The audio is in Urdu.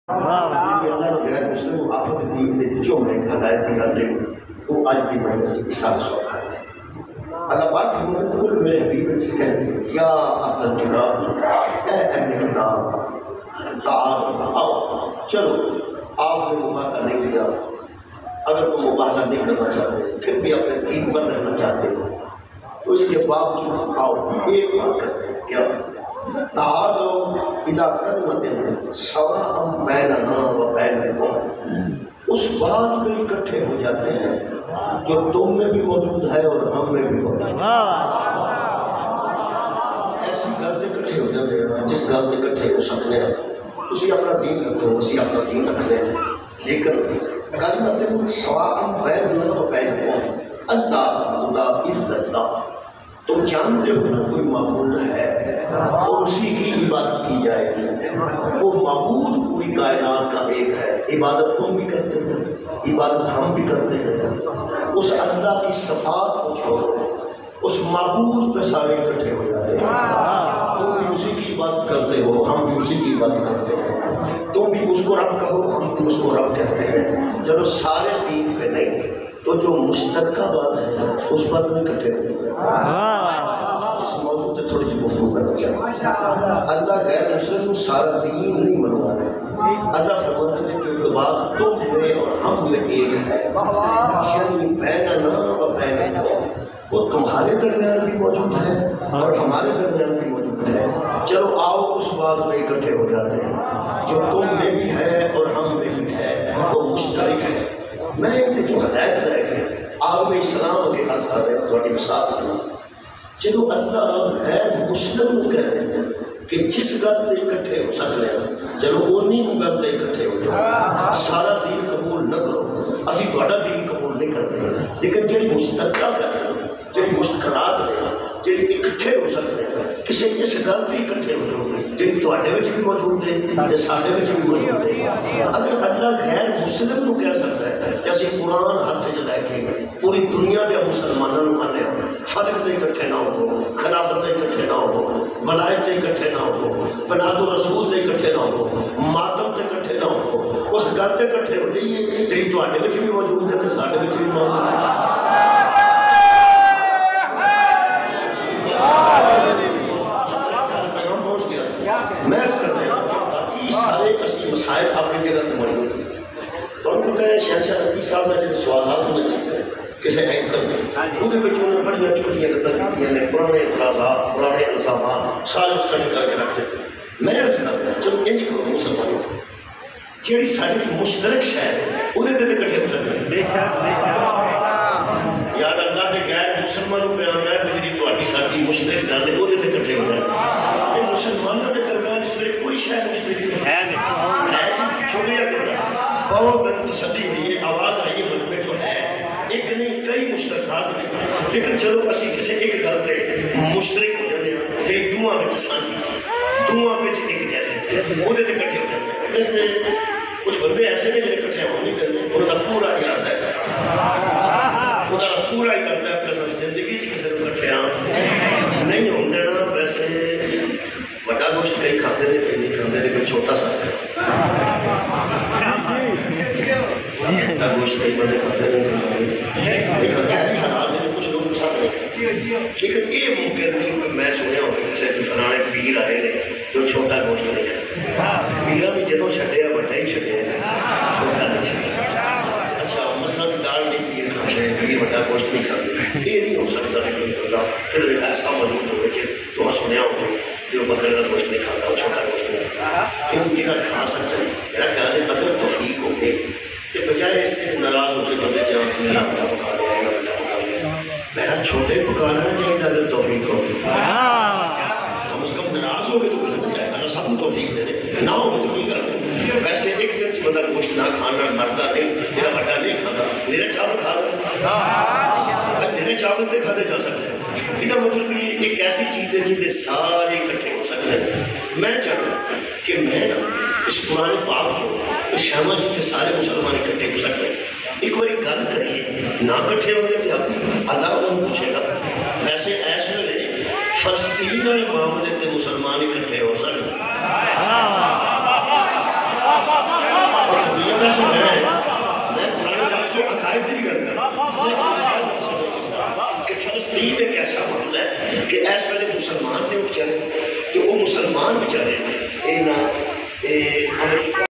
اللہ نے غیر مسلم آفت دی جو میں ہدایت دی کر لیں تو آج دی محنت کی اشارہ سوکھا ہے۔ اللہ پاک فرماتے ہیں کہ میرے حبیب سے کہتے ہیں یا اہل الکتاب، اے اہل کتاب تعالوا آؤ، چلو آپ نے مباحثہ نہیں کیا، اگر تم مباحثہ نہیں کرنا چاہتے پھر بھی اپنے دین پر رہنا چاہتے ہو تو اس کے باوجود آؤ ایک بات کرتے ہیں، کیا تعالوا الی کلمۃ سواء بیننا و بینکم، اس بات میں اکٹھے ہو جاتے ہیں جو تم میں بھی موجود ہے اور ہم میں بھی موجود ہے۔ ایسی گل سے اکٹھے ہو جاتے ہیں جس گل سے اکٹھے ہو سکتے ہیں۔ تسی اپنا دین رکھو، اسی اپنا دین رکھتے ہیں، لیکن کلمۃ سواء بیننا و بینکم اللہ تعبدوا الا اللہ، تم جانتے ہو نا کوئی معبود ہے اور اسی کی عبادت کی جائے گی۔ وہ معبود پوری کائنات کا ایک ہے، عبادت تم بھی کرتے ہیں، عبادت ہم بھی کرتے ہیں۔ اس اللہ کی صفات کو چھوڑو، اس معبود پہ سارے اکٹھے ہو جاتے ہیں۔ تم بھی اسی کی عبادت کرتے ہو، ہم بھی اسی کی عبادت کرتے ہیں۔ تم بھی اس کو رب کہو، ہم بھی اس کو رب کہتے ہیں۔ چلو سارے دین پہ نہیں تو جو مشترکہ بات ہے اس پر تم اکٹھے ہو جاتے ہیں۔ اس موضوع پہ تھوڑی سی گفتگو کرنا چاہیے۔ اللہ غیر مسلم سارا دین نہیں منوا رہے، اللہ فرماتے ہیں جو بات تم میں اور ہم میں ایک ہے، یعنی بیننا و بینکم، وہ تمہارے درمیان بھی موجود ہے اور ہمارے درمیان بھی موجود ہے۔ چلو آؤ اس بات میں اکٹھے ہو جاتے ہیں جو تم میں بھی ہے اور ہم میں بھی ہے، وہ مشترک ہے۔ میں ایک جو ہدایت لے کے آپ میں اسلام کے عرض کر رہے ہیں تھوڑی مساعدت میں، جدو اللہ غیر مسلم کو کہہ رہے ہیں کہ جس گل سے اکٹھے ہو سکتے ہیں، چلو انہی کو گل سے اکٹھے ہو جاؤ، سارا دین قبول نہ کرو، اسی بڑا دین قبول نہیں کرتے، لیکن جڑی مشترکہ کرتے ہیں، جڑی مشترکات ہیں، جڑی اکٹھے ہو سکتے ہیں، کسی اس گل سے اکٹھے ہو جاؤ جڑی تواڈے وچ بھی موجود ہے تے ساڈے وچ بھی موجود ہے۔ اگر اللہ غیر مسلم کو کہہ سکتا ہے کہ اسی قرآن ہاتھ وچ لے کے پوری دنیا دے مسلمانوں نوں کہنے ہاں فتح تے اکٹھے نہ ہو، خلافت تے اکٹھے نہ ہو، ولایت تے اکٹھے نہ ہو، بناد رسول تے اکٹھے نہ ہو، ماتم تے اکٹھے نہ ہو، اس گل تے اکٹھے ہو جائیے جڑی تواڈے وچ بھی موجود ہے تے ساڈے وچ بھی موجود ہے۔ میں اس کر رہا ہوں باقی سارے اسی مسائل اپنی جگہ تے موجود ہیں۔ تو ہم کہتے ہیں شہنشاہ نبی صاحب نے جو سوالات انہیں کیتے ہیں کسی اینکر نے، انہیں بچوں نے بڑی چھوٹیاں گلاں کیتیاں نے، پرانے اعتراضات، پرانے الزامات سارے اس کٹھ کر کے رکھ دیتے۔ میں اس کر رہا چلو انج کرو مسلمانوں جیڑی ساری مشترک شے ہے انہیں تے اکٹھے ہو سکتے یار اللہ کے غیر مسلمانوں پہ آنا ہے جی تہاڈی ساری مشترک گل ہے وہ تے اکٹھے ہو جائے تے مسلمانوں کے درمیان اس ویلے کوئی شے مشترک ہے جی شکریہ کرنا بہت بڑی تسلی ہوئی ہے، آواز آئی ہے من میں جو ہے ایک نہیں کئی مشترکات ہیں، لیکن چلو اسی کسی ایک گل تے مشترک ہو جاتے ہیں جی دعا وچ سانجھی دعا وچ ایک جیسے وہ تے اکٹھے ہو جاتے ہیں۔ کچھ بندے ایسے نے جڑے اکٹھے ہو نہیں کرتے، انہوں کا پورا ارادہ ہے، خدا کا پورا ارادہ ہے کہ زندگی چ کسی کو اکٹھے نہیں ہون دینا۔ ویسے بڑا گوشت کئی کھاتے ہیں کئی نہیں کھاتے، لیکن چھوٹا سا بڑا گوشت کئی بندے کھاتے ہیں کئی کھاتے ہیں بھی حلال میں کچھ لوگ کھاتے ہیں، لیکن یہ ممکن نہیں کہ میں سنیا ہو کہ کسی فلانے پیر آئے نے جو چھوٹا گوشت نہیں کھاتے، پیرا بھی جدوں چھڈیا بڑا ہی چھڈیا چھوٹا نہیں چھڈیا۔ اچھا مسئلہ کی دال نہیں پیر کھاتے ہیں، پیر بڑا گوشت نہیں کھاتے، یہ نہیں ہو سکتا کوئی بندہ کدھر ایسا موجود ہو کہ تو سنیا ہو جو بکرے کا گوشت نہیں کھاتا وہ چھوٹا گوشت نہیں کھاتا، یہ جگہ کھا سکتا ہے۔ میرا خیال ہے اگر توفیق ہو گئی تو بجائے اس کے ناراض ہو کے بندے جان میرا بڑا پکا لیا میرا بڑا پکا لیا، میرا چھوٹے پکا لینا چاہیے اگر توفیق ہو گئی، کم از کم ناراض ہو گئے تو غلط جائے گا، سب کو توفیق دے دے، نہ ہو تو کوئی غلط۔ ویسے ایک دن سے بندہ گوشت نہ کھانا مرتا نہیں، میرا بڑا نہیں کھاتا، میرے چاول کھا رہا میرے چاول پہ کھاتے جا سکتے ہیں۔ یہ مطلب یہ ایک ایسی چیز ہے جسے سارے اکٹھے ہو سکتے ہیں۔ میں چاہتا ہوں کہ میں نا اس قرآن پاک جو اس شامہ جتنے سارے مسلمان اکٹھے ہو سکتے ہیں ایک بار گل کریے، نہ اکٹھے ہو گئے تو اللہ انہوں پوچھے گا۔ ویسے ایسے میں فلسطین والے معاملے تے مسلمان اکٹھے ہو سکتے عقائد کی گل کر کہ فلسطین ایک ایسا ملک ہے کہ اس ویلے مسلمان نے بچارے کہ وہ مسلمان بچارے امریکہ